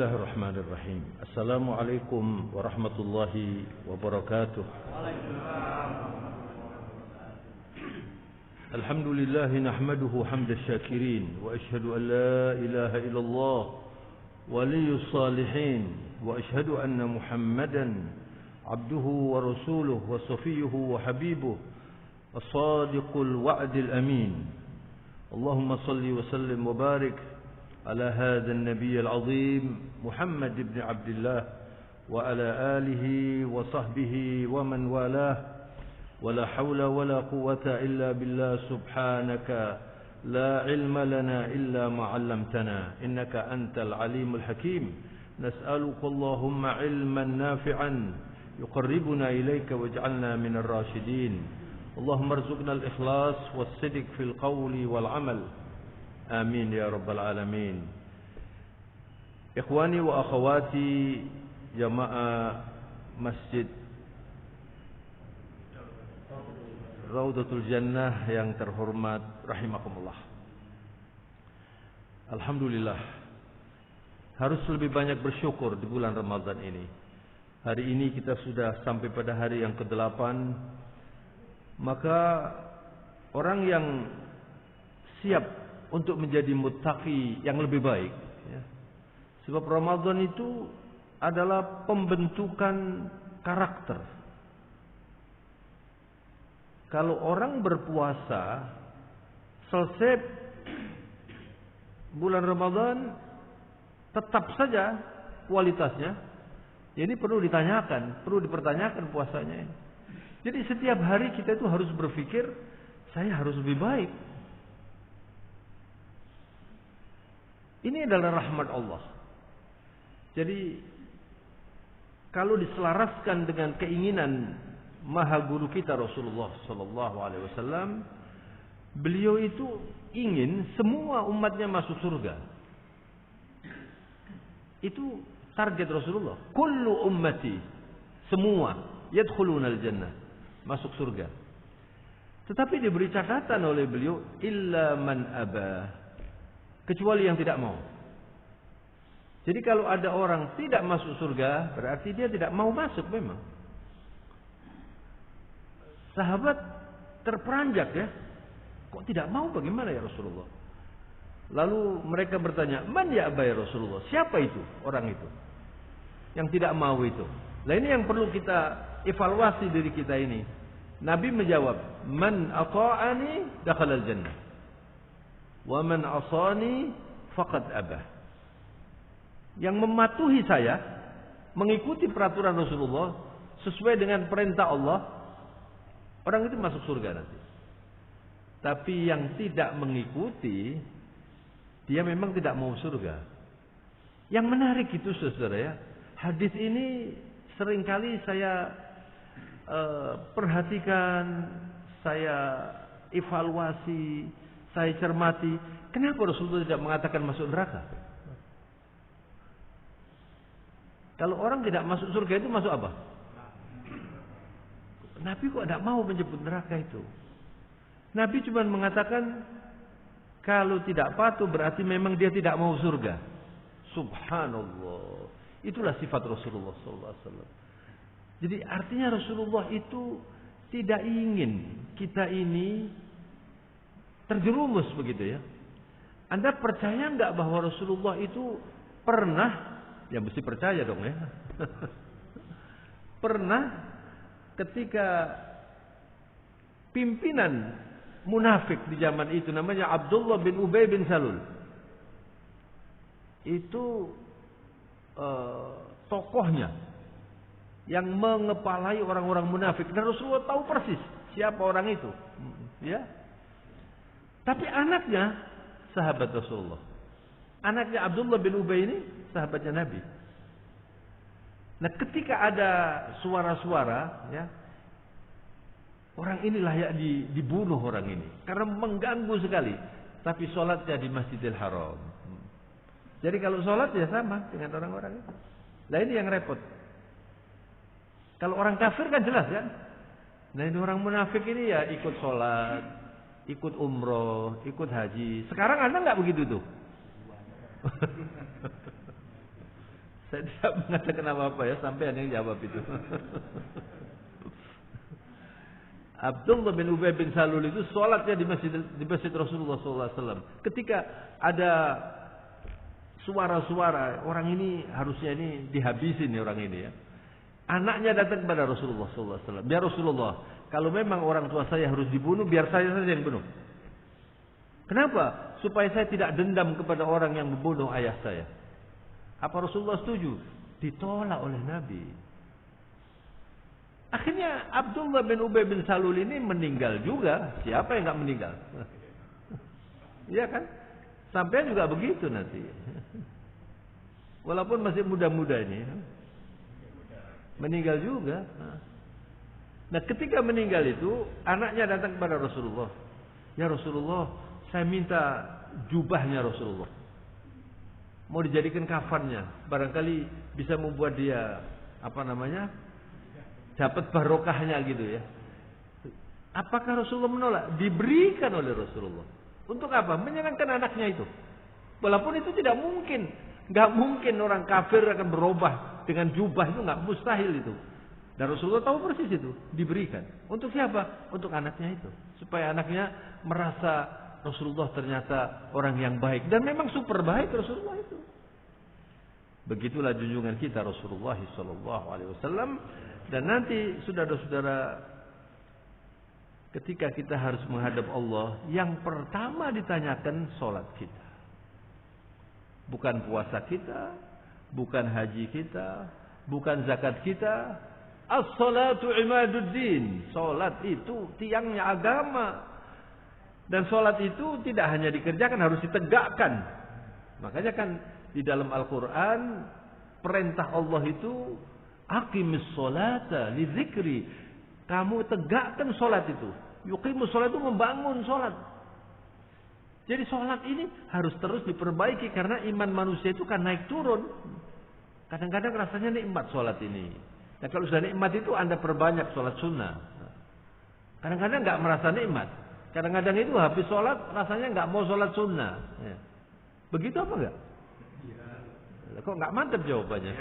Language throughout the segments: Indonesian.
Bismillahirrahmanirrahim. Assalamualaikum warahmatullahi wabarakatuh. Alhamdulillah nahmaduhu hamda syakirin wa ashhadu an la ilaha illallah waliyus salihin wa ashhadu anna Muhammadan abduhu wa rasuluhu wa safiyuhu wa habibuhu as-sadiqul wa'dil amin. Allahumma salli wa sallim wa barik على هذا النبي العظيم محمد بن عبد الله وعلى آله وصحبه ومن والاه ولا حول ولا قوة إلا بالله سبحانك لا علم لنا إلا ما علمتنا إنك أنت العليم الحكيم نسألك اللهم علما نافعا يقربنا إليك واجعلنا من الراشدين اللهم ارزقنا الإخلاص والصدق في القول والعمل Amin ya rabbal alamin. Ikhwani wa akhawati jamaah Masjid Raudatul Jannah yang terhormat rahimakumullah. Alhamdulillah, harus lebih banyak bersyukur di bulan Ramadan ini. Hari ini kita sudah sampai pada hari yang ke-8. Maka orang yang siap untuk menjadi muttaqi yang lebih baik ya. Sebab Ramadan itu adalah pembentukan karakter. Kalau orang berpuasa selesai bulan Ramadan tetap saja kualitasnya, ini perlu ditanyakan, perlu dipertanyakan puasanya ini. Jadi setiap hari kita itu harus berpikir, saya harus lebih baik. Ini adalah rahmat Allah. Jadi kalau diselaraskan dengan keinginan Maha Guru kita Rasulullah sallallahu alaihi wasallam, beliau itu ingin semua umatnya masuk surga. Itu target Rasulullah. Kullu ummati, semua yadkhulunal jannah, masuk surga. Tetapi diberi catatan oleh beliau, illa man aba, kecuali yang tidak mau. Jadi kalau ada orang tidak masuk surga, berarti dia tidak mau masuk memang. Sahabat terperanjak ya. Kok tidak mau, bagaimana ya Rasulullah? Lalu mereka bertanya, man ya aba ya Rasulullah? Siapa itu orang itu yang tidak mau itu? Nah ini yang perlu kita evaluasi diri kita ini. Nabi menjawab, man ata'ani dakhalal jannah wa man asani faqad abah. Yang mematuhi saya, mengikuti peraturan Rasulullah sesuai dengan perintah Allah, orang itu masuk surga nanti. Tapi yang tidak mengikuti, dia memang tidak mau surga. Yang menarik itu saudara ya, hadis ini seringkali saya perhatikan, saya evaluasi, saya cermati, kenapa Rasulullah tidak mengatakan masuk neraka? Kalau orang tidak masuk surga itu masuk apa? Nabi kok tidak mau menyebut neraka itu? Nabi cuma mengatakan kalau tidak patuh berarti memang dia tidak mau surga. Subhanallah. Itulah sifat Rasulullah SAW. Jadi artinya Rasulullah itu tidak ingin kita ini terjerumus begitu ya. Anda percaya enggak bahwa Rasulullah itu pernah, ya mesti percaya dong ya. Pernah ketika pimpinan munafik di zaman itu namanya Abdullah bin Ubay bin Salul. Itu tokohnya yang mengepalai orang-orang munafik. Dan Rasulullah tahu persis siapa orang itu. Ya. Tapi anaknya sahabat Rasulullah. Anaknya Abdullah bin Ubay ini sahabatnya Nabi. Nah, ketika ada suara-suara, ya, orang inilah yang dibunuh orang ini karena mengganggu sekali. Tapi sholatnya di Masjidil Haram. Jadi kalau sholat ya sama dengan orang-orang itu. Nah ini yang repot. Kalau orang kafir kan jelas kan. Nah ini orang munafik ini ya ikut sholat, ikut umroh, ikut haji. Sekarang Anda nggak begitu tuh. Saya tidak mengatakan apa-apa ya, sampai yang jawab itu. Abdullah bin Ubay bin Salul itu sholatnya di masjid Rasulullah SAW. Ketika ada suara-suara, orang ini harusnya ini dihabisin nih orang ini ya. Anaknya datang kepada Rasulullah SAW. Ya Rasulullah, kalau memang orang tua saya harus dibunuh, biar saya saja yang bunuh. Kenapa? Supaya saya tidak dendam kepada orang yang membunuh ayah saya. Apa Rasulullah setuju? Ditolak oleh Nabi. Akhirnya Abdullah bin Ubay bin Salul ini meninggal juga. Siapa yang nggak meninggal? Iya kan? Sampai juga begitu nanti. Walaupun masih muda-muda ini. Meninggal juga. Nah ketika meninggal itu, anaknya datang kepada Rasulullah. Ya Rasulullah, saya minta jubahnya Rasulullah. Mau dijadikan kafannya. Barangkali bisa membuat dia, dapat barokahnya gitu ya. Apakah Rasulullah menolak? Diberikan oleh Rasulullah. Untuk apa? Menyenangkan anaknya itu. Walaupun itu tidak mungkin. Nggak mungkin orang kafir akan berubah dengan jubah, itu nggak, mustahil itu. Dan Rasulullah tahu persis itu. Diberikan. Untuk siapa? Untuk anaknya itu. Supaya anaknya merasa Rasulullah ternyata orang yang baik. Dan memang super baik Rasulullah itu. Begitulah junjungan kita Rasulullah SAW. Dan nanti saudara-saudara, ketika kita harus menghadap Allah, yang pertama ditanyakan sholat kita. Bukan puasa kita, bukan haji kita, bukan zakat kita. As-salatu imaduddin. Sholat itu tiangnya agama. Dan sholat itu tidak hanya dikerjakan, harus ditegakkan. Makanya kan di dalam Al-Quran, perintah Allah itu aqimis sholata li dzikri. Kamu tegakkan sholat itu. Yuqimus sholat itu membangun sholat. Jadi sholat ini harus terus diperbaiki. Karena iman manusia itu kan naik turun. Kadang-kadang rasanya nikmat sholat ini. Dan kalau sudah nikmat itu Anda perbanyak sholat sunnah. Kadang-kadang nggak merasa nikmat. Kadang-kadang itu habis sholat rasanya nggak mau sholat sunnah. Begitu apa enggak? Kok nggak mantap jawabannya?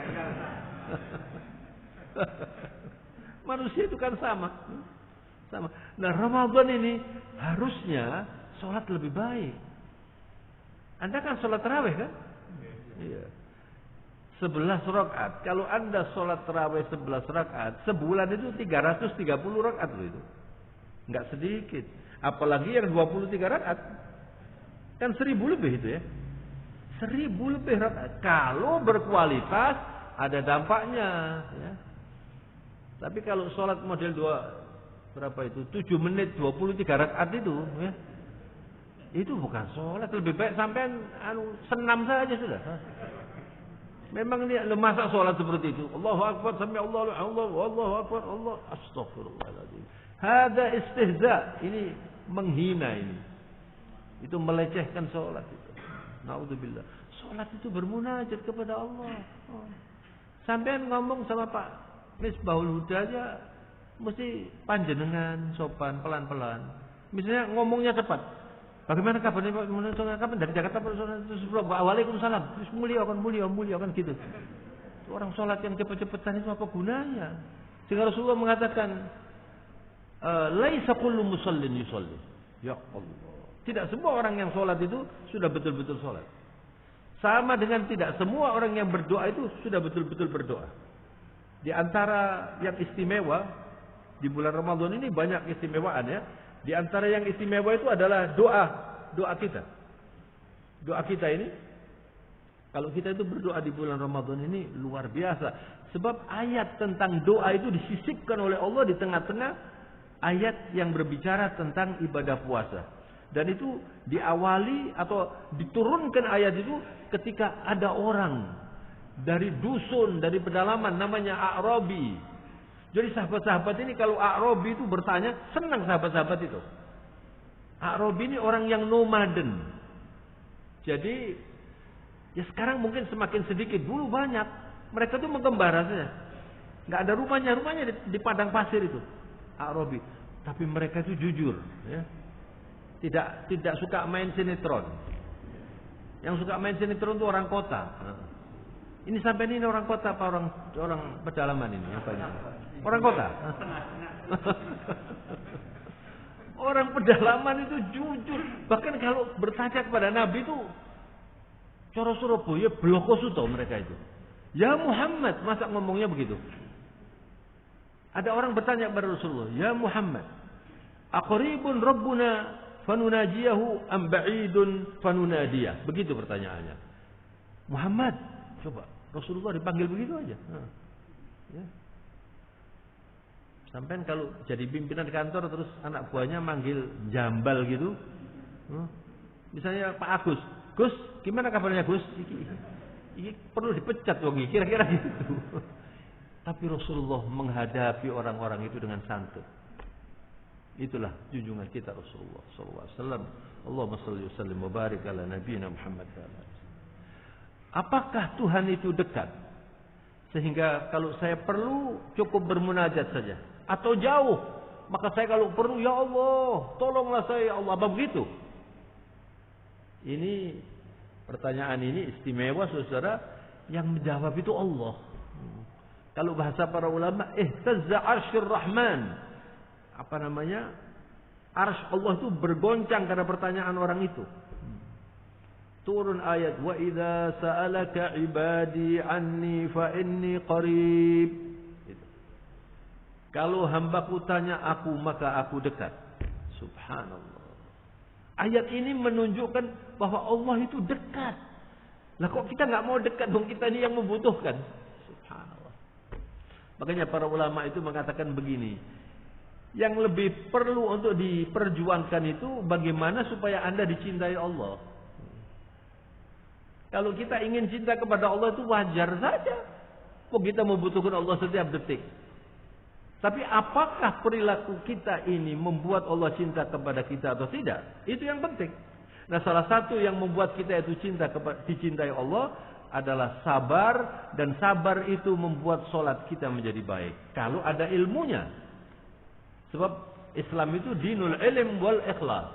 Manusia itu kan sama. Nah Ramadan ini harusnya sholat lebih baik. Anda kan sholat tarawih kan? Iya. 11 rakaat. Kalau Anda sholat tarawih 11 rakaat, sebulan itu 330 rakaat loh itu. Nggak sedikit. Apalagi yang 23 rakaat. Kan 1000 lebih itu ya. 1000 lebih rakaat. Kalau berkualitas ada dampaknya ya. Tapi kalau sholat model 7 menit 23 rakaat itu ya, itu bukan sholat. Lebih baik sampean senam saja sudah. Memang ini masa sholat seperti itu. Allahu Akbar, sami Allahu Akbar, Allah astagfirullahaladzim. Hada istihza. Ini menghina ini. Itu melecehkan sholat itu. Naudzubillah. Sholat itu bermunajat kepada Allah. Sampean ngomong sama Pak Misbahul Huda aja mesti panjenengan, sopan, pelan-pelan. Misalnya ngomongnya cepat. Bagaimana kabarnya kapan dari Jakarta Waalaikumsalam. Terus mulia kan gitu. Orang sholat yang cepet-cepetan itu apa gunanya? Sehingga Rasulullah mengatakan, laisa kullu musallin yusalli. Ya Allah. Tidak semua orang yang sholat itu sudah betul-betul sholat. Sama dengan tidak semua orang yang berdoa itu sudah betul-betul berdoa. Di antara yang istimewa di bulan Ramadan ini banyak istimewaan ya. Di antara yang istimewa itu adalah doa kita. Doa kita ini, kalau kita itu berdoa di bulan Ramadan ini luar biasa. Sebab ayat tentang doa itu disisipkan oleh Allah di tengah-tengah ayat yang berbicara tentang ibadah puasa. Dan itu diawali atau diturunkan ayat itu ketika ada orang dari dusun, dari pedalaman namanya A'rabi. Jadi sahabat-sahabat ini kalau A'rabi itu bertanya, senang sahabat-sahabat itu. A'rabi ini orang yang nomaden. Jadi ya sekarang mungkin semakin sedikit, dulu banyak. Mereka tuh menggembara saja. Nggak ada rumahnya di padang pasir itu. A'rabi. Tapi mereka itu jujur, ya. Tidak suka main sinetron. Yang suka main sinetron itu orang kota. Ini sampai ini orang kota apa orang pedalaman ini? Apa ini? Orang kota. Orang pedalaman itu jujur. Bahkan kalau bertanya kepada Nabi itu, cara Surabaya bloko suto mereka itu. Ya Muhammad, masa ngomongnya begitu? Ada orang bertanya kepada Rasulullah, ya Muhammad, aqribun Rabbuna fanunajiyahu am ba'idun fanunadiyah. Begitu pertanyaannya. Muhammad, coba Rasulullah dipanggil begitu aja. Ya. Sampai kalau jadi pimpinan kantor terus anak buahnya manggil jambal gitu. Misalnya Pak Agus, Gus, gimana kabarnya Gus? Iki perlu dipecat wong kira-kira gitu. Tapi Rasulullah menghadapi orang-orang itu dengan santun. Itulah junjungan kita Rasulullah sallallahu alaihi wasallam. Allahumma shalli wa sallim wa barik ala nabiyina Muhammad. Apakah Tuhan itu dekat? Sehingga kalau saya perlu cukup bermunajat saja. Atau jauh. Maka saya kalau perlu, ya Allah, tolonglah saya ya Allah. Apa begitu? Ini pertanyaan ini istimewa saudara. Yang menjawab itu Allah. Kalau bahasa para ulama, ihtazza arsyur rahman. Apa namanya? Arsy Allah itu bergoncang karena pertanyaan orang itu. Turun ayat, wa idza sa'alaka ibadi anni fa inni qarib. Kalau hambaku tanya aku, maka aku dekat. Subhanallah. Ayat ini menunjukkan bahwa Allah itu dekat. Lah kok kita nggak mau dekat dong, kita ini yang membutuhkan. Subhanallah. Makanya para ulama itu mengatakan begini. Yang lebih perlu untuk diperjuangkan itu bagaimana supaya Anda dicintai Allah. Kalau kita ingin cinta kepada Allah itu wajar saja. Kok kita membutuhkan Allah setiap detik. Tapi apakah perilaku kita ini membuat Allah cinta kepada kita atau tidak? Itu yang penting. Nah, salah satu yang membuat kita itu dicintai Allah adalah sabar. Dan sabar itu membuat sholat kita menjadi baik. Kalau ada ilmunya. Sebab Islam itu dinul ilm wal ikhlas.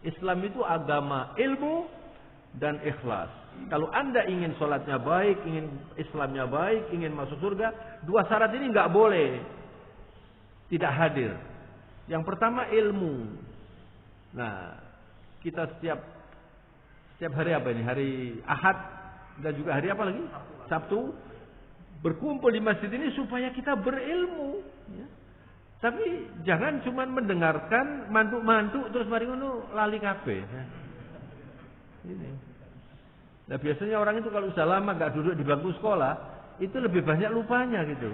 Islam itu agama ilmu dan ikhlas. Kalau Anda ingin sholatnya baik, ingin Islamnya baik, ingin masuk surga, dua syarat ini nggak boleh tidak hadir. Yang pertama ilmu. Nah, kita setiap hari apa ini? Hari Ahad dan juga hari apa lagi? Sabtu berkumpul di masjid ini supaya kita berilmu. Ya. Tapi jangan cuma mendengarkan mantuk-mantuk terus mari ngono lali kabeh. Ini. Nah, biasanya orang itu kalau sudah lama nggak duduk di bangku sekolah, itu lebih banyak lupanya gitu.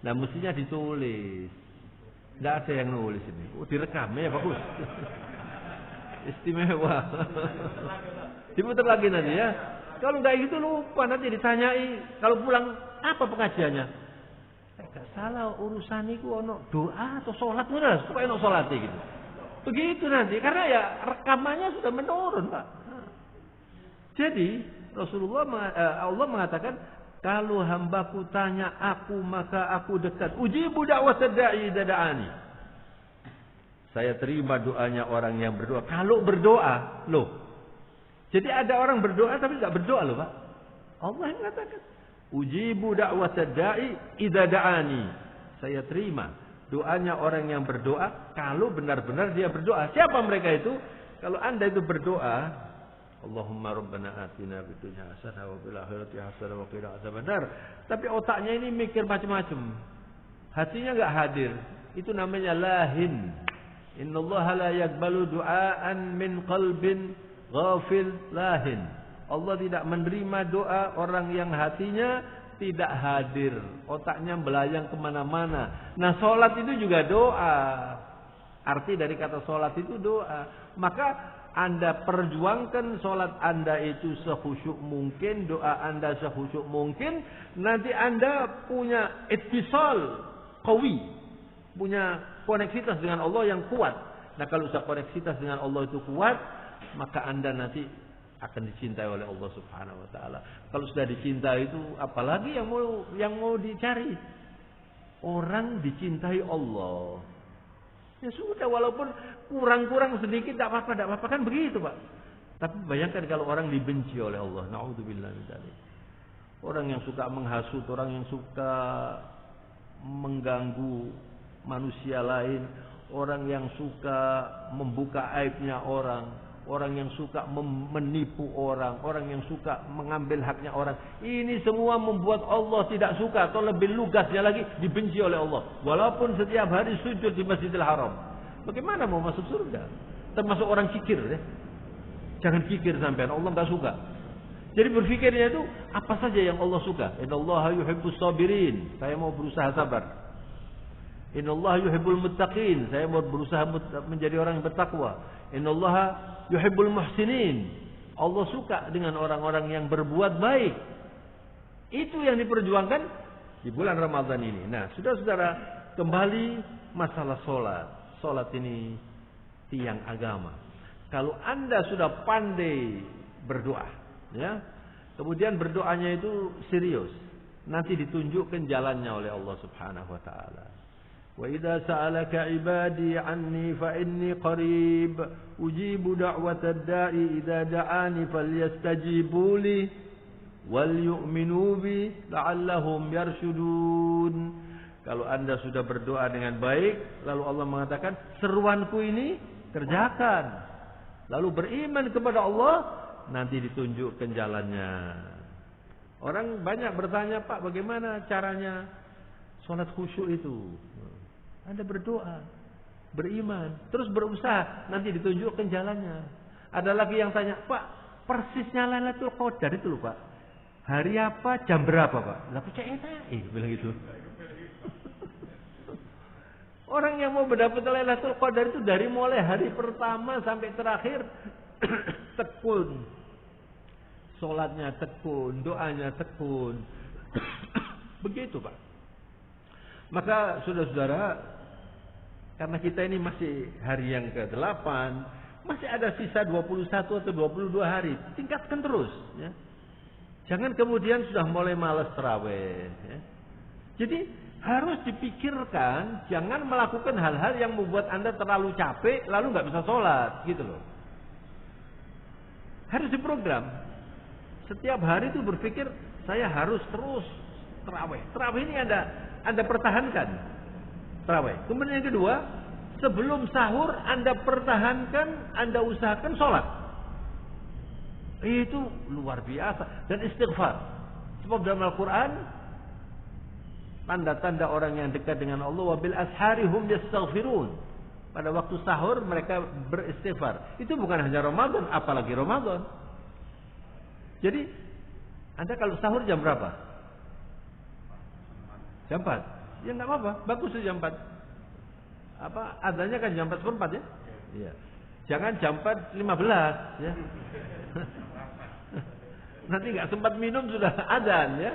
Nah, mestinya ditulis. Nggak ada yang nulis ini. Oh, direkam ya bagus. Istimewa. Diputar lagi nanti ya. Kalau nggak gitu lupa nanti ditanyai. Kalau pulang apa pengajiannya? Nggak salah urusan itu ono doa atau sholat bener. Supaya ono sholat gitu. Begitu nanti. Karena ya rekamannya sudah menurun Pak. Jadi Allah mengatakan, kalau hambaku tanya aku maka aku dekat. Ujibu da'watad da'i idza da'ani. Saya terima doanya orang yang berdoa. Kalau berdoa, loh. Jadi ada orang berdoa tapi enggak berdoa loh, Pak. Allah yang mengatakan, ujibu da'watad da'i idza da'ani. Saya terima doanya orang yang berdoa kalau benar-benar dia berdoa. Siapa mereka itu? Kalau Anda itu berdoa, Allahumma rabbana atina fid dunya hasanah wa fil akhirati hasanah wa qina adzabannar. Tapi otaknya ini mikir macam-macam. Hatinya enggak hadir. Itu namanya lahin. Innallaha la yaqbalu du'aan min qalbin ghafil lahin. Allah tidak menerima doa orang yang hatinya tidak hadir. Otaknya belayang kemana-mana. Nah, sholat itu juga doa. Arti dari kata sholat itu doa. Maka Anda perjuangkan sholat Anda itu sekhusyuk mungkin, doa Anda sekhusyuk mungkin. Nanti Anda punya ittisal qawi, punya koneksitas dengan Allah yang kuat. Nah, kalau sudah koneksitas dengan Allah itu kuat, maka Anda nanti akan dicintai oleh Allah Subhanahu wa taala. Kalau sudah dicintai itu apalagi yang mau dicari? Orang dicintai Allah. Ya sudah, walaupun kurang-kurang sedikit tidak apa-apa kan begitu Pak. Tapi bayangkan kalau orang dibenci oleh Allah, naudzubillah min dzalik. orang yang suka menghasut, orang yang suka mengganggu manusia lain, orang yang suka membuka aibnya orang, orang yang suka menipu orang, orang yang suka mengambil haknya orang. Ini semua membuat Allah tidak suka, atau lebih lugasnya lagi dibenci oleh Allah. Walaupun setiap hari sujud di Masjidil Haram. Bagaimana mau masuk surga? Termasuk orang kikir ya. Jangan kikir sampean, Allah enggak suka. Jadi berfikirnya itu apa saja yang Allah suka. Innallaha yuhibbus sabirin. Saya mau berusaha sabar. Innallaha yuhibbul muttaqin. Saya mau berusaha menjadi orang yang bertakwa. Innallaha yuhibbul muhsinin. Allah suka dengan orang-orang yang berbuat baik. Itu yang diperjuangkan di bulan Ramadan ini. Nah, saudara-saudara, kembali masalah salat. Salat ini tiang agama. Kalau Anda sudah pandai berdoa, ya, kemudian berdoanya itu serius, nanti ditunjukkan jalannya oleh Allah Subhanahu wa taala. Wa idza sa'alaka 'ibadi 'anni fa inni qarib ujibu da'watad da'i idza da'ani falyastajibu li wal yu'minu bi la'allahum yarshudun. Kalau Anda sudah berdoa dengan baik, lalu Allah mengatakan, seruanku ini kerjakan. Lalu beriman kepada Allah, nanti ditunjukkan jalannya. Orang banyak bertanya, Pak, bagaimana caranya sholat khusyuk itu? Anda berdoa, beriman, terus berusaha, nanti ditunjukkan jalannya. Ada lagi yang tanya, Pak, persisnya Lailatul Qadar itu loh, Pak. Hari apa, jam berapa, Pak? Lah percaya bilang gitu. Orang yang mau mendapat Lailatul Qadar itu dari mulai hari pertama sampai terakhir tekun. Salatnya tekun, doanya tekun. Begitu, Pak. Maka saudara-saudara, karena kita ini masih hari yang ke-8, masih ada sisa 21 atau 22 hari, tingkatkan terus, ya. Jangan kemudian sudah mulai malas tarawih, ya. Jadi harus dipikirkan, jangan melakukan hal-hal yang membuat Anda terlalu capek, lalu nggak bisa sholat, gitu loh. Harus diprogram. Setiap hari itu berpikir, saya harus terus tarawih. Tarawih ini Anda pertahankan. Tarawih. Kemudian yang kedua, sebelum sahur Anda pertahankan, Anda usahakan sholat. Itu luar biasa. Dan istighfar. Sebab dalam Al-Quran, tanda-tanda orang yang dekat dengan Allah, wabil asharihum yastaghfirun. Pada waktu sahur mereka beristighfar. Itu bukan hanya Ramadan, apalagi Ramadan. Jadi Anda kalau sahur jam berapa? Jam 4. Ya enggak apa-apa, bagus itu jam 4. Adanya kan jam 4:04 ya? Iya. Jangan jam 4:15 ya. Nanti enggak sempat minum sudah adzan ya.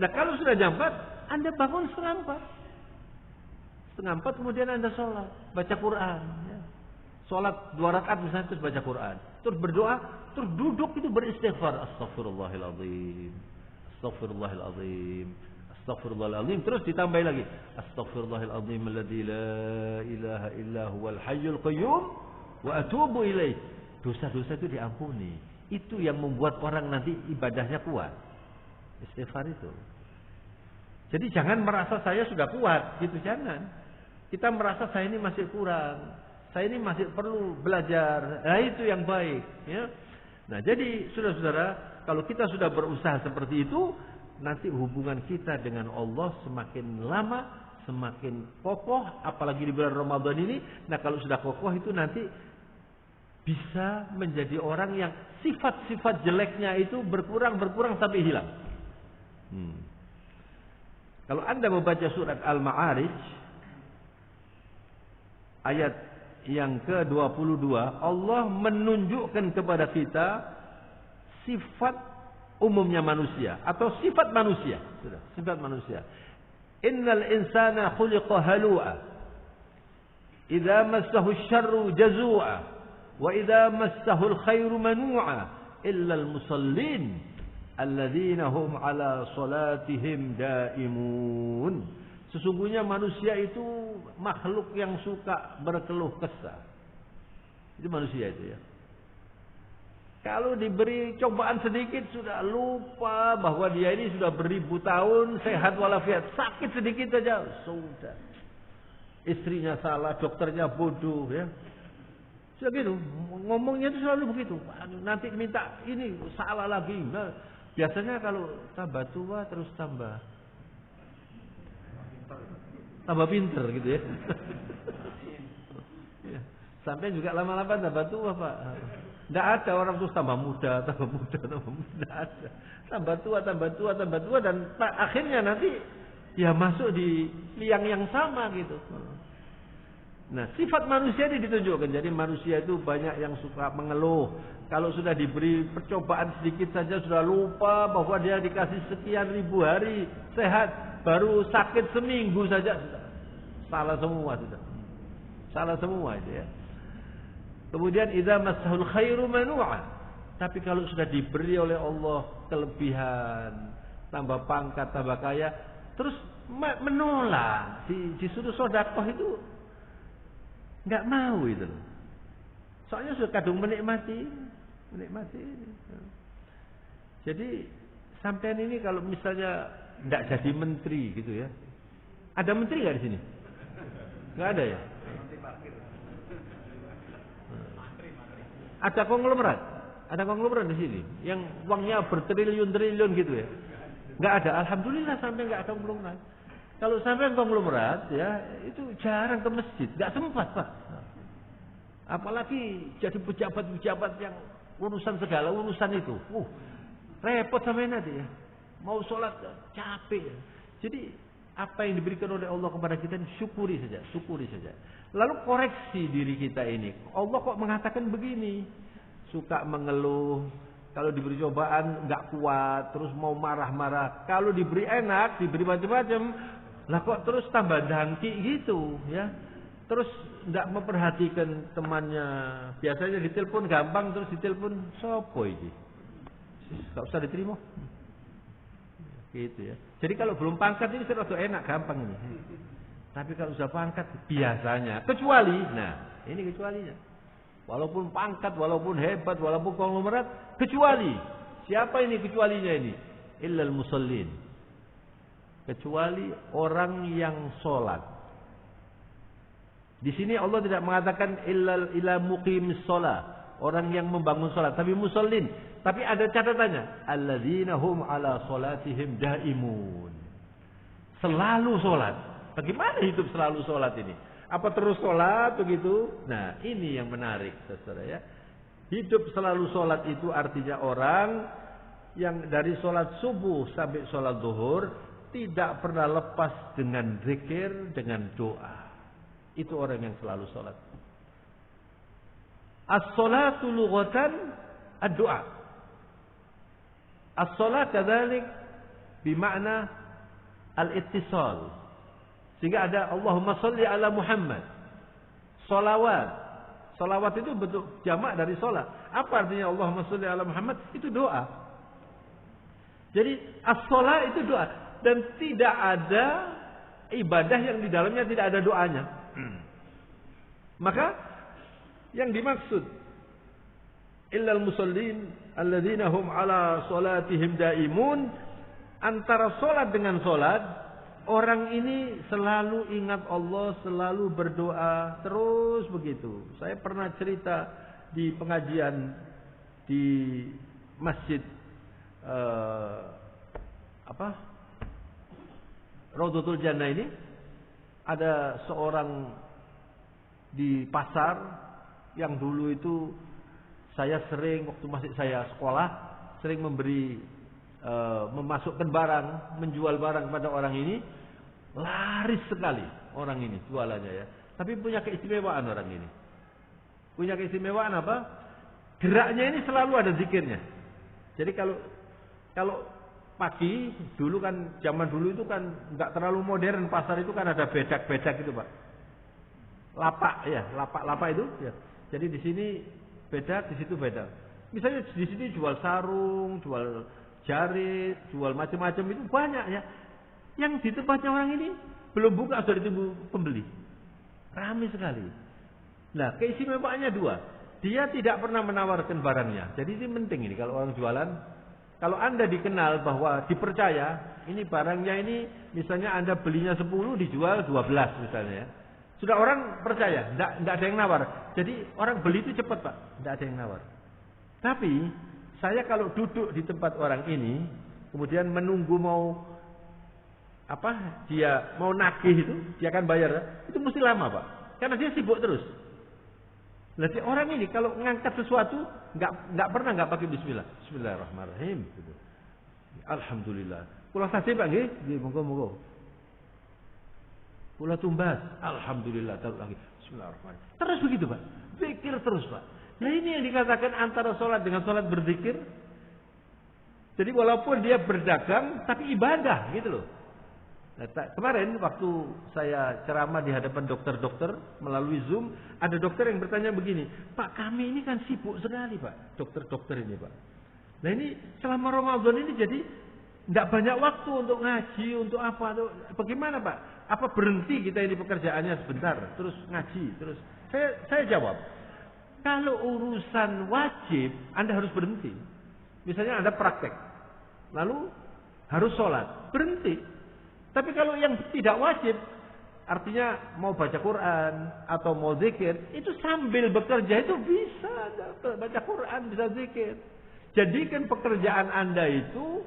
Nah, kalau sudah jam 4 Anda bangun 3:30. 3:30 kemudian Anda sholat, baca Quran. Ya. Sholat 2 rakaat misalnya, terus baca Quran. Terus berdoa, terus duduk itu beristighfar. Astaghfirullahaladzim. Astaghfirullahaladzim. Astaghfirullahaladzim. Terus ditambah lagi. Astaghfirullahaladzim alladzi la ilaha illa huwal hayyul qayyum wa atubu ilaih. Dosa-dosa itu diampuni. Itu yang membuat orang nanti ibadahnya kuat. Istighfar itu. Jadi jangan merasa saya sudah kuat, gitu, jangan. Kita merasa saya ini masih kurang, saya ini masih perlu belajar. Nah, itu yang baik, ya. Nah, jadi saudara-saudara, kalau kita sudah berusaha seperti itu, nanti hubungan kita dengan Allah semakin lama, semakin kokoh, apalagi di bulan Ramadan ini. Nah, kalau sudah kokoh itu nanti bisa menjadi orang yang sifat-sifat jeleknya itu berkurang sampai hilang. Kalau Anda membaca surat Al-Ma'arij ayat yang ke-22, Allah menunjukkan kepada kita sifat umumnya manusia atau sifat manusia. Sudah, sifat manusia. Innal insana khuliqa halu'a. Idza massahu asy-syarru jazu'a wa idza massahu al-khairu manu'a illa al-musallin alladzina hum ala salatihim daimun. Sesungguhnya manusia itu makhluk yang suka berkeluh kesah. Itu manusia itu ya. Kalau diberi cobaan sedikit sudah lupa bahwa dia ini sudah beribu tahun sehat walafiat. Sakit sedikit saja sudah. Istrinya salah, dokternya bodoh ya. Sudah gitu, ngomongnya itu selalu begitu. Nanti minta ini salah lagi. Nah, biasanya kalau tambah tua terus tambah pinter gitu ya. Ya. Sampai juga lama-lama tambah tua Pak. Tidak ada orang terus tambah muda. Tidak ada. Tambah tua dan akhirnya nanti dia masuk di liang yang sama gitu. Nah, sifat manusia ini ditunjukkan. Jadi manusia itu banyak yang suka mengeluh. Kalau sudah diberi percobaan sedikit saja sudah lupa bahwa dia dikasih sekian ribu hari sehat, baru sakit seminggu saja sudah salah semua sudah. Salah semua itu ya. Kemudian idza massahul khairu manu'a. Tapi kalau sudah diberi oleh Allah kelebihan, tambah pangkat, tambah kaya, terus menolak. Disuruh sedekah itu enggak mau itu. Soalnya sudah kadung menikmati. Jadi sampean ini kalau misalnya enggak jadi menteri gitu ya. Ada menteri enggak di sini? Enggak ada ya? Ada konglomerat di sini yang uangnya bertriliun-triliun gitu ya. Enggak ada. Alhamdulillah sampai enggak ada konglomerat. Kalau sampai konglomerat ya itu jarang ke masjid, enggak sempat Pak. Apalagi jadi pejabat-pejabat yang urusan segala urusan itu. Repot sampai nanti ya. Mau sholat capek. Jadi apa yang diberikan oleh Allah kepada kita syukuri saja. Lalu koreksi diri kita ini. Allah kok mengatakan begini? Suka mengeluh, kalau diberi cobaan enggak kuat, terus mau marah-marah. Kalau diberi enak, diberi macam-macam, lah kok terus tambah dangki gitu, ya. Terus enggak memperhatikan temannya. Biasanya ditelepon gampang, terus ditelepon sopo iki. Enggak usah diterima. Gitu ya. Jadi kalau belum pangkat ini sudah enak, gampang ini. Tapi kalau sudah pangkat biasanya, kecuali, nah ini kecualinya. Walaupun pangkat, walaupun hebat, walaupun konglomerat, kecuali. Siapa ini kecualinya ini? Illal musallin. Kecuali orang yang sholat. Di sini Allah tidak mengatakan illa muqimis sholat, orang yang membangun sholat, tapi musallin. Tapi ada catatannya, alladzina hum ala sholatihim daimun. Selalu sholat. Bagaimana hidup selalu sholat ini? Apa terus sholat begitu? Nah, ini yang menarik, saudara ya. Hidup selalu sholat itu artinya orang yang dari sholat subuh sampai sholat zuhur tidak pernah lepas dengan zikir, dengan doa. Itu orang yang selalu sholat. As-sholatu lughatan ad-doa. As-sholat kadzalik bimakna al-ittisal. Sehingga ada Allahumma sholli ala Muhammad. Sholawat. Sholawat itu bentuk jamak dari sholat. Apa artinya Allahumma sholli ala Muhammad? Itu doa. Jadi as-sholat itu doa. Dan tidak ada ibadah yang di dalamnya tidak ada doanya. Maka yang dimaksud illal musallin alladzina hum ala sholatihim daimun, antara sholat dengan sholat, orang ini selalu ingat Allah, selalu berdoa, terus begitu. Saya pernah cerita di pengajian di masjid Raudhatul Jannah ini, ada seorang di pasar yang dulu itu saya sering waktu masih saya sekolah sering memberi memasukkan barang, menjual barang kepada orang ini. Laris sekali orang ini jualannya ya. Tapi punya keistimewaan orang ini. Punya keistimewaan apa? Geraknya ini selalu ada zikirnya. Jadi kalau pagi dulu kan, zaman dulu itu kan nggak terlalu modern, pasar itu kan ada bedak-bedak itu Pak. Lapak itu ya. Jadi di sini bedak, di situ bedak. Misalnya di sini jual sarung, jual jarit, jual macam-macam itu banyak ya. Yang di tempatnya orang ini belum buka sudah ditunggu pembeli. Ramai sekali. Nah, keistimewaannya dua. dia tidak pernah menawarkan barangnya. Jadi ini penting ini kalau orang jualan. Kalau Anda dikenal bahwa dipercaya, ini barangnya ini misalnya Anda belinya 10 dijual 12 misalnya ya. Sudah orang percaya, enggak ada yang nawar. Jadi orang beli itu cepat Pak, enggak ada yang nawar. Tapi saya kalau duduk di tempat orang ini, kemudian menunggu mau dia mau nagih itu, dia akan bayar, itu mesti lama Pak. Karena dia sibuk terus. Jadi orang ini kalau ngangkat sesuatu nggak pernah pakai bismillah. Bismillahirrahmanirrahim. Gitu. Alhamdulillah. Kula sasi Pak nggih, monggo. Kula tumbas. Alhamdulillah. Taruh lagi. Bismillahirrahmanirrahim. Terus begitu Pak. Zikir terus Pak. Nah ini yang dikatakan antara sholat dengan sholat berzikir. Jadi walaupun dia berdagang tapi ibadah gitu loh. Nah, kemarin waktu saya ceramah di hadapan dokter-dokter melalui Zoom, ada dokter yang bertanya begini, Pak kami ini kan sibuk sekali Pak, dokter-dokter ini Pak. Nah ini selama Ramadan ini jadi tidak banyak waktu untuk ngaji, untuk apa, bagaimana Pak? Apa berhenti kita ini pekerjaannya sebentar, terus ngaji, terus saya jawab, kalau urusan wajib Anda harus berhenti. Misalnya Anda praktek, lalu harus sholat, berhenti. Tapi kalau yang tidak wajib, artinya mau baca Quran atau mau zikir, itu sambil bekerja itu bisa baca Quran, bisa zikir. Jadikan pekerjaan Anda itu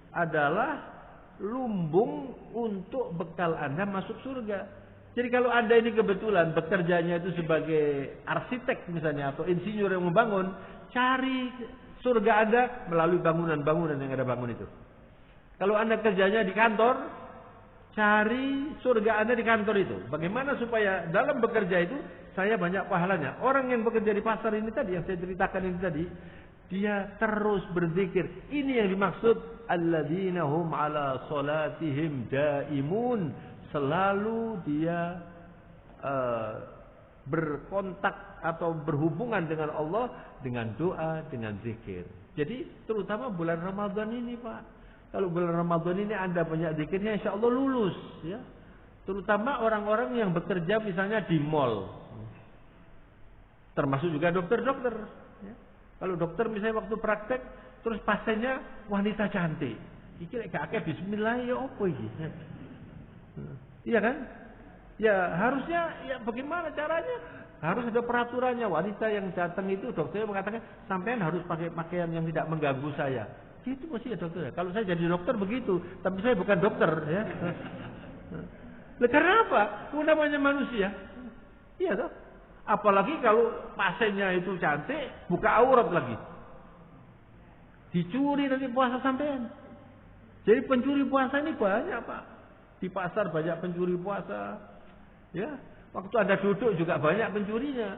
adalah lumbung untuk bekal Anda masuk surga. Jadi kalau Anda ini kebetulan bekerjanya itu sebagai arsitek misalnya atau insinyur yang membangun, cari surga Anda melalui bangunan-bangunan yang Anda bangun itu. Kalau Anda kerjanya di kantor, cari surga Anda di kantor itu. Bagaimana supaya dalam bekerja itu saya banyak pahalanya. Orang yang bekerja di pasar ini tadi yang saya ceritakan ini tadi, dia terus berzikir. Ini yang dimaksud alladzina hum ala salatihim daimun. Selalu dia berkontak atau berhubungan dengan Allah dengan doa, dengan zikir. Jadi terutama bulan Ramadan ini Pak. Kalau bulan Ramadan ini Anda banyak zikirnya, insya Allah lulus, ya. Terutama orang-orang yang bekerja misalnya di mall, termasuk juga dokter-dokter. Ya. Kalau dokter misalnya waktu praktek, terus pasiennya wanita cantik, iki gak akeh Bismillah ya apa iki? Iya kan? Ya harusnya, ya bagaimana caranya? Harus ada peraturannya. Wanita yang datang itu dokternya mengatakan sampean harus pakai pakaian yang tidak mengganggu saya. Itu mesti ya dokter. Kalau saya jadi dokter begitu, tapi saya bukan dokter, ya. Karena apa? Namanya manusia. Iya toh. Apalagi kalau pasiennya itu cantik, buka aurat lagi. Dicuri nanti puasa sampean. Jadi pencuri puasa ini banyak Pak. Di pasar banyak pencuri puasa. Ya. Waktu Anda duduk juga banyak pencurinya.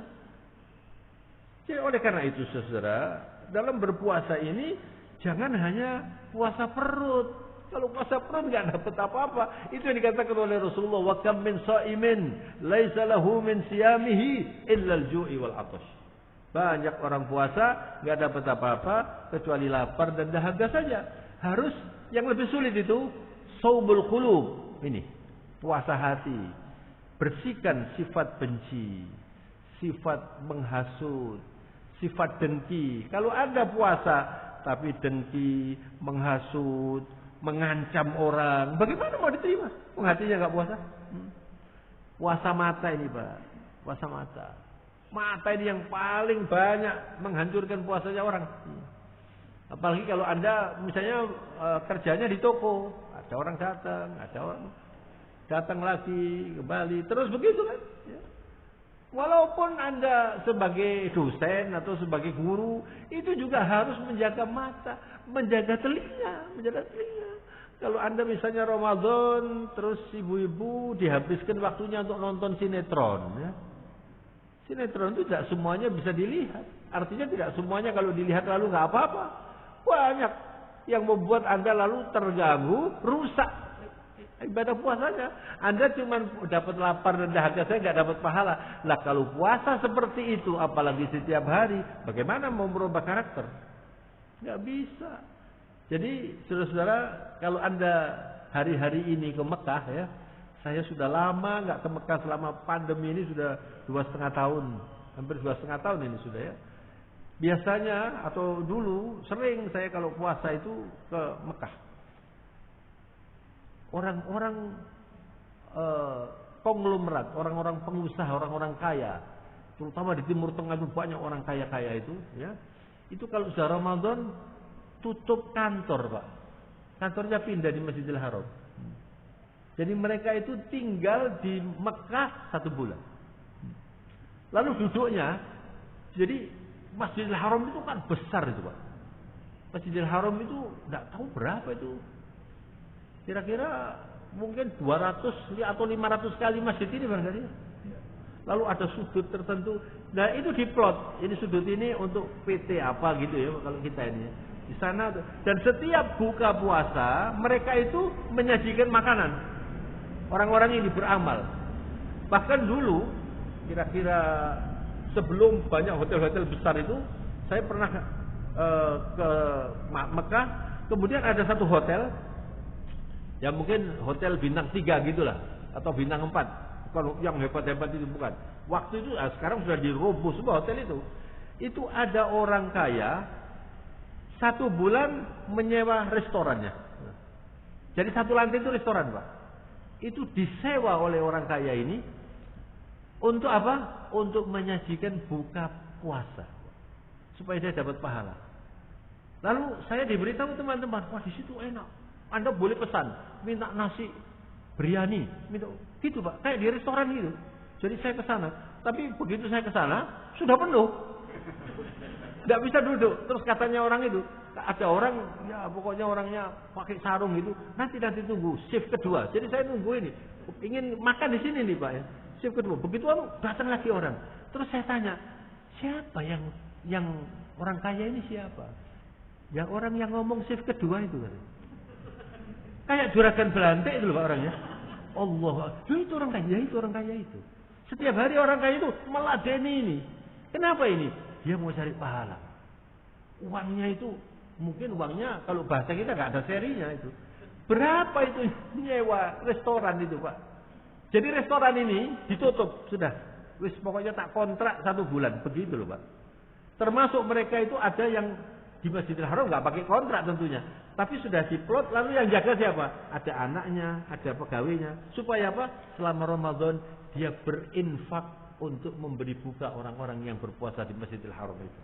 Jadi oleh karena itu saudara, dalam berpuasa ini jangan hanya puasa perut. Kalau puasa perut nggak dapat apa-apa. Itu yang dikatakan oleh Rasulullah, wa kam min shaimin laisa lahu min siyamihi illa al-ju'i wal 'atash. Banyak orang puasa nggak dapat apa-apa kecuali lapar dan dahaga saja. Harus yang lebih sulit itu shaumul qulub. Ini puasa hati. Bersihkan sifat benci, sifat menghasut, sifat dengki. Kalau Anda puasa tapi dengki, menghasut, mengancam orang, bagaimana mau diterima? Hatinya nggak puasa. Puasa mata ini Pak, puasa mata. Mata ini yang paling banyak menghancurkan puasanya orang. Apalagi kalau Anda misalnya kerjanya di toko, ada orang datang, ada orang datang lagi, kembali, terus begitu kan. Ya. Walaupun Anda sebagai dosen atau sebagai guru, itu juga harus menjaga mata, menjaga telinga. Kalau Anda misalnya Ramadan, terus ibu-ibu dihabiskan waktunya untuk nonton sinetron. Ya. Sinetron itu tidak semuanya bisa dilihat. Artinya tidak semuanya kalau dilihat lalu nggak apa-apa. Banyak yang membuat Anda lalu terganggu, rusak ibadah puasanya. Anda cuma dapat lapar dan dahaga, saya nggak dapat pahala. Lah kalau puasa seperti itu, apalagi setiap hari, bagaimana mau merubah karakter? Nggak bisa. Jadi saudara-saudara, kalau Anda hari-hari ini ke Mekah ya, saya sudah lama nggak ke Mekah selama pandemi ini sudah 2,5 tahun. hampir 2,5 tahun ini sudah ya. Biasanya atau dulu sering saya kalau puasa itu ke Mekah. Orang-orang konglomerat, orang-orang pengusaha, orang-orang kaya, terutama di Timur Tengah itu banyak orang kaya-kaya itu, ya. Itu kalau sudah Ramadan tutup kantor, Pak. Kantornya pindah di Masjidil Haram. Jadi mereka itu tinggal di Mekah 1 bulan. Lalu duduknya, jadi Masjidil Haram itu kan besar itu, Pak. Masjidil Haram itu enggak tahu berapa itu. Kira-kira mungkin 200 atau 500 kali masjid ini barangkali. Lalu ada sudut tertentu. Nah, itu diplot. Ini sudut ini untuk PT apa gitu ya kalau kita ini. Di sana dan setiap buka puasa mereka itu menyajikan makanan. Orang-orang ini beramal. Bahkan dulu kira-kira sebelum banyak hotel-hotel besar itu, saya pernah ke Mekah, kemudian ada satu hotel, ya mungkin hotel bintang 3 gitulah, atau bintang 4, bukan yang hebat-hebat itu bukan. Waktu itu sekarang sudah diroboh semua hotel itu. Itu ada orang kaya 1 bulan menyewa restorannya. Jadi 1 lantai itu restoran, Pak. Itu disewa oleh orang kaya ini untuk apa? Untuk menyajikan buka puasa, supaya dia dapat pahala. Lalu saya diberitahu teman-teman, wah di situ enak. Anda boleh pesan, minta nasi biryani, minta gitu, Pak, kayak di restoran gitu. Jadi saya ke sana, tapi begitu saya ke sana sudah penuh, tidak bisa duduk. Terus katanya orang itu, ada orang, ya pokoknya orangnya pakai sarung gitu. Nanti tunggu shift kedua. Jadi saya nunggu ini, ingin makan di sini nih, Pak ya. Shift kedua. Begitu datang lagi orang. Terus saya tanya, siapa yang orang kaya ini siapa? Ya orang yang ngomong shift kedua itu kan. Kayak juragan Belante itu loh Pak orangnya. Allah, itu orang kaya, itu orang kaya itu. Setiap hari orang kaya itu meladeni ini. Kenapa ini? Dia mau cari pahala. Uangnya itu, mungkin uangnya kalau bahasa kita nggak ada serinya itu. Berapa itu nyewa restoran itu, Pak? Jadi restoran ini ditutup sudah. Wis pokoknya tak kontrak 1 bulan, begitu loh, Pak. Termasuk mereka itu ada yang di Masjidil Haram nggak pakai kontrak tentunya, tapi sudah diplot. Lalu yang jaga siapa? Ada anaknya, ada pegawainya. Supaya apa? Selama Ramadan dia berinfak untuk memberi buka orang-orang yang berpuasa di Masjidil Haram itu.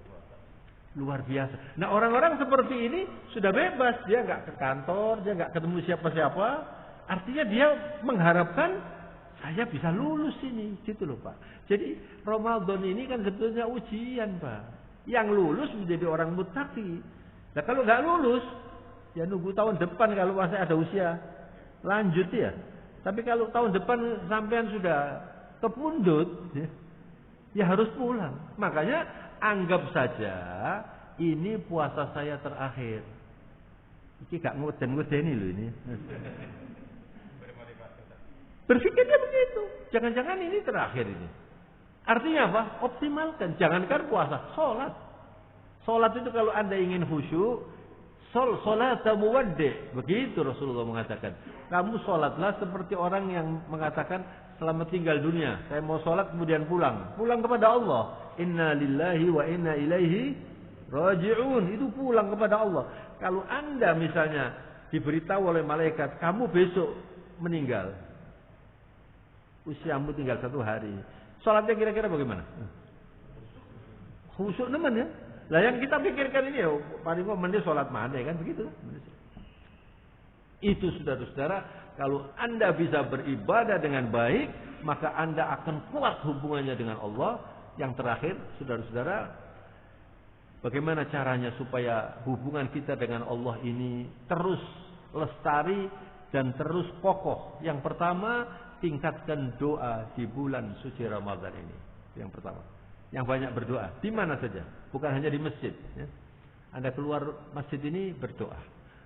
Luar biasa. Nah orang-orang seperti ini sudah bebas, dia nggak ke kantor, dia nggak ketemu siapa-siapa. Artinya dia mengharapkan saya bisa lulus ini, gitu loh Pak. Jadi Ramadan ini kan sebetulnya ujian, Pak. Yang lulus menjadi orang muttaqi. Nah kalau nggak lulus, ya nunggu tahun depan kalau masih ada usia lanjut ya. Tapi kalau tahun depan sampean sudah kepundut, ya harus pulang. Makanya anggap saja ini puasa saya terakhir. Ini gak nguden-ngudeni loh ini. Berpikirnya begitu. Jangan-jangan ini terakhir ini. Artinya apa? Optimalkan. Jangankan puasa, sholat. Sholat itu kalau Anda ingin khusyuk, sholat muwaddi. Begitu Rasulullah mengatakan. Kamu sholatlah seperti orang yang mengatakan selamat tinggal dunia. Saya mau sholat kemudian pulang. Pulang kepada Allah. Inna lillahi wa inna ilaihi raji'un. Itu pulang kepada Allah. Kalau Anda misalnya diberitahu oleh malaikat, kamu besok meninggal. Usiamu tinggal 1 hari. Sholatnya kira-kira bagaimana? Khusyuk nemen ya. Lah yang kita pikirkan ini ya, paling mending sholat mana kan begitu. Itu saudara-saudara, kalau Anda bisa beribadah dengan baik, maka Anda akan kuat hubungannya dengan Allah. Yang terakhir, saudara-saudara, bagaimana caranya supaya hubungan kita dengan Allah ini terus lestari dan terus kokoh? Yang pertama, tingkatkan doa di bulan suci Ramadan ini. Yang pertama. Yang banyak berdoa. Di mana saja. Bukan hanya di masjid. Ya. Anda keluar masjid ini berdoa.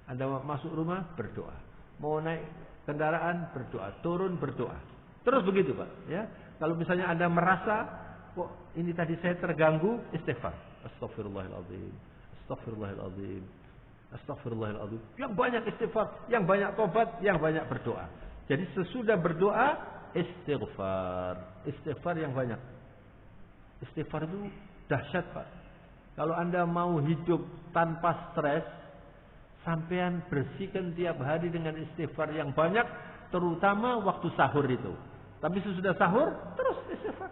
Anda masuk rumah berdoa. Mau naik kendaraan berdoa. Turun berdoa. Terus begitu Pak. Ya. Kalau misalnya Anda merasa, kok ini tadi saya terganggu, istighfar. Astaghfirullahaladzim. Astaghfirullahaladzim. Astaghfirullahaladzim. Yang banyak istighfar. Yang banyak tobat. Yang banyak berdoa. Jadi sesudah berdoa, istighfar. Istighfar yang banyak. Istighfar itu dahsyat, Pak. Kalau Anda mau hidup tanpa stres, sampean bersihkan tiap hari dengan istighfar yang banyak, terutama waktu sahur itu. Tapi sesudah sahur, terus istighfar.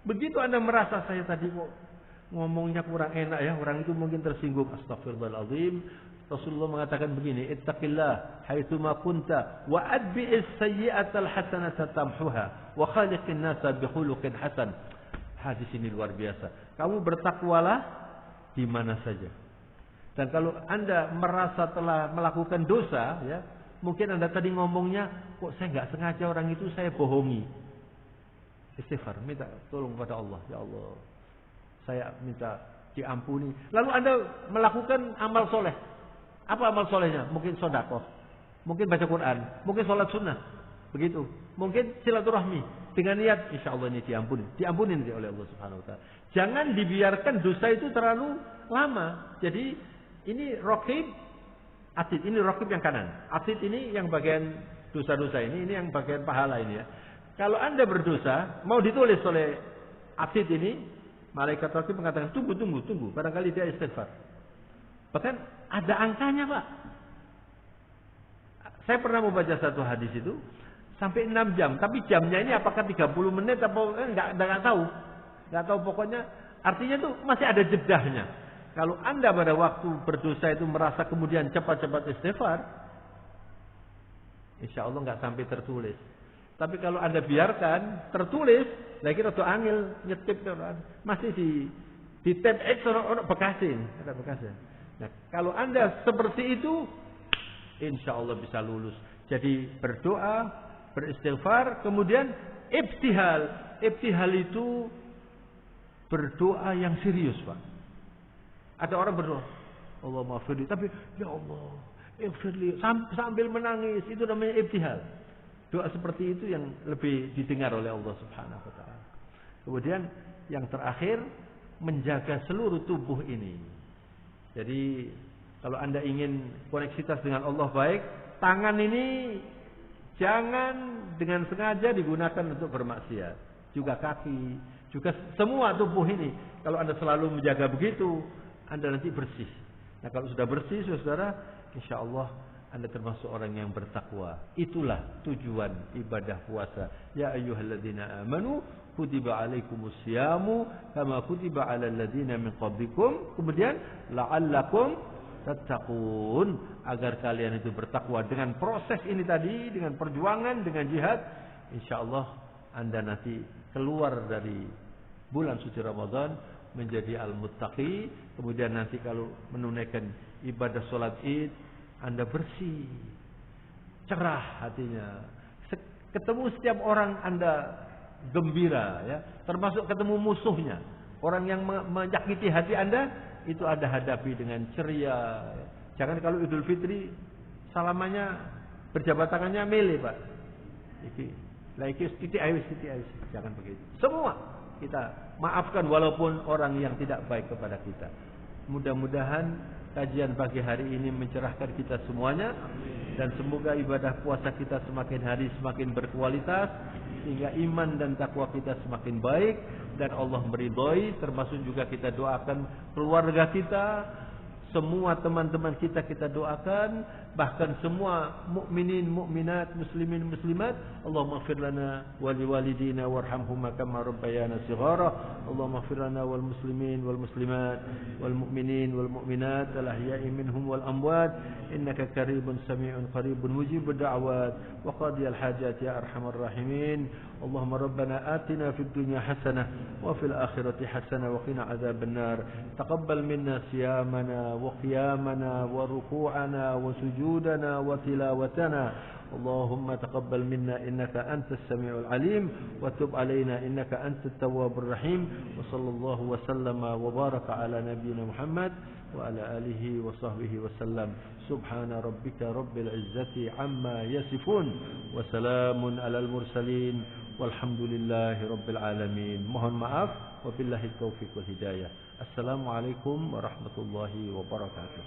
Begitu Anda merasa saya tadi kok ngomongnya kurang enak ya, orang itu mungkin tersinggung. Astagfirullahaladzim. Rasulullah mengatakan begini, ittaqillah haitsuma kunta wa adbi'is sayyi'atal hasanata tamhuha wa khaliqin nasa bi khuluqin hasan. Hadis ini luar biasa. Kamu bertakwalah di mana saja. Dan kalau Anda merasa telah melakukan dosa, ya, mungkin Anda tadi ngomongnya, kok saya nggak sengaja orang itu saya bohongi. Istighfar, minta tolong kepada Allah, ya Allah, saya minta diampuni. Lalu Anda melakukan amal soleh. Apa amal solehnya? Mungkin sedekah, mungkin baca Quran, mungkin sholat sunnah, begitu. Mungkin silaturahmi. Dengan niat, insya Allah ini diampuni nanti oleh Allah Subhanahu Wa Taala. Jangan dibiarkan dosa itu terlalu lama. Jadi ini raqib, atid. Ini raqib yang kanan. Atid ini yang bagian dosa-dosa ini yang bagian pahala ini ya. Kalau Anda berdosa, mau ditulis oleh atid ini, malaikat raqib mengatakan tunggu. Barangkali dia istighfar. Bahkan ada angkanya, Pak. Saya pernah membaca satu hadis itu. Sampai 6 jam. Tapi jamnya ini apakah 30 menit atau enggak tahu. Enggak tahu pokoknya. Artinya itu masih ada jedahnya. Kalau Anda pada waktu berdosa itu merasa kemudian cepat-cepat istighfar, insya Allah enggak sampai tertulis. Tapi kalau Anda biarkan tertulis, lagi rada angel nyetip masih di tab X orang bekasin, ada bekasin. Nah, kalau Anda seperti itu, insya Allah bisa lulus. Jadi berdoa, beristighfar, kemudian ibtihal. Ibtihal itu berdoa yang serius, Pak. Ada orang berdoa, Allah maafirli, tapi ya Allah, ighfirli, sambil menangis, itu namanya ibtihal. Doa seperti itu yang lebih didengar oleh Allah Subhanahu Wa Taala. Kemudian yang terakhir, menjaga seluruh tubuh ini. Jadi kalau Anda ingin koneksitas dengan Allah baik, tangan ini jangan dengan sengaja digunakan untuk bermaksiat. Juga kaki, juga semua tubuh ini. Kalau Anda selalu menjaga begitu, Anda nanti bersih. Nah kalau sudah bersih, saudara, insya Allah Anda termasuk orang yang bertakwa. Itulah tujuan ibadah puasa. Ya ayyuhalladzina amanu kutiba alaikumus syamu kama kutiba alal ladzina min qablikum. Kemudian la'allakum tattaqun, agar kalian itu bertakwa. Dengan proses ini tadi, dengan perjuangan, dengan jihad, insyaallah Anda nanti keluar dari bulan suci Ramadan menjadi al-muttaqi. Kemudian nanti kalau menunaikan ibadah sholat Id, Anda bersih, cerah hatinya. Ketemu setiap orang Anda gembira, ya. Termasuk ketemu musuhnya, orang yang menyakiti hati Anda, itu Anda hadapi dengan ceria. Jangan kalau Idul Fitri salamannya berjabat tangannya mele, Pak. Iki titik ais. Jangan begitu. Semua kita maafkan walaupun orang yang tidak baik kepada kita. Mudah-mudahan kajian pagi hari ini mencerahkan kita semuanya, dan semoga ibadah puasa kita semakin hari semakin berkualitas, sehingga iman dan takwa kita semakin baik dan Allah meridhoi. Termasuk juga kita doakan keluarga kita, semua teman-teman kita doakan, bahkan semua mukminin mukminat, muslimin muslimat. Allahumma ighfir lana wa liwalidina warhamhuma kama rabbayana shighara. Allahumma ighfir lana wal muslimin wal muslimat wal mu'minin wal mu'minat al ahya'i minhum wal amwat innaka qaribun sami'un qaribun mujibud da'wat wa qadiyal hajat ya arhamar rahimin. Allahumma rabbana atina fid dunya hasanah wa fil akhirati hasanah wa qina adzaban nar. Taqabbal minna siyamana wa qiyamana wa ruku'ana wa sujudana wa tilawatana. اللهم تقبل منا إنك أنت السميع العليم وتب علينا إنك أنت التواب الرحيم وصلى الله وسلم وبارك على نبينا محمد وعلى آله وصحبه وسلم. سبحان ربك رب العزة عما يصفون وسلام على المرسلين والحمد لله رب العالمين. Mohon maaf, wabillahi taufiq wal hidayah. Assalamualaikum warahmatullahi wabarakatuh.